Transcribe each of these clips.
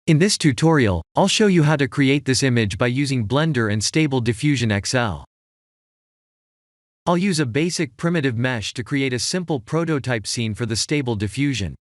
In this tutorial, I'll show you how to create this image by using Blender and Stable Diffusion XL. I'll use a basic primitive mesh to create a simple prototype scene for the Stable Diffusion.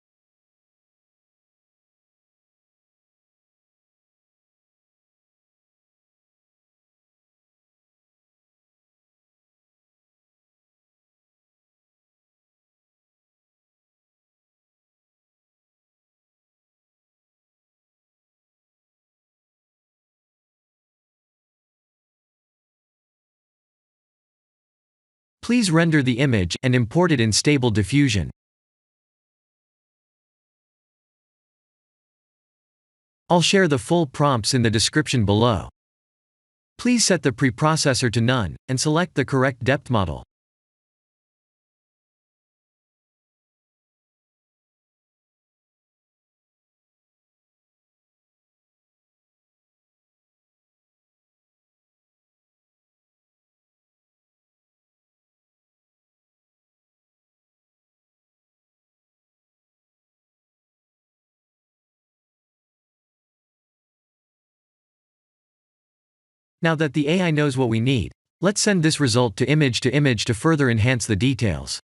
Please render the image and import it in Stable Diffusion. I'll share the full prompts in the description below. Please set the preprocessor to none, and select the correct depth model. Now that the AI knows what we need, let's send this result to image to further enhance the details.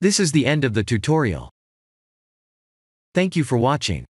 This is the end of the tutorial. Thank you for watching.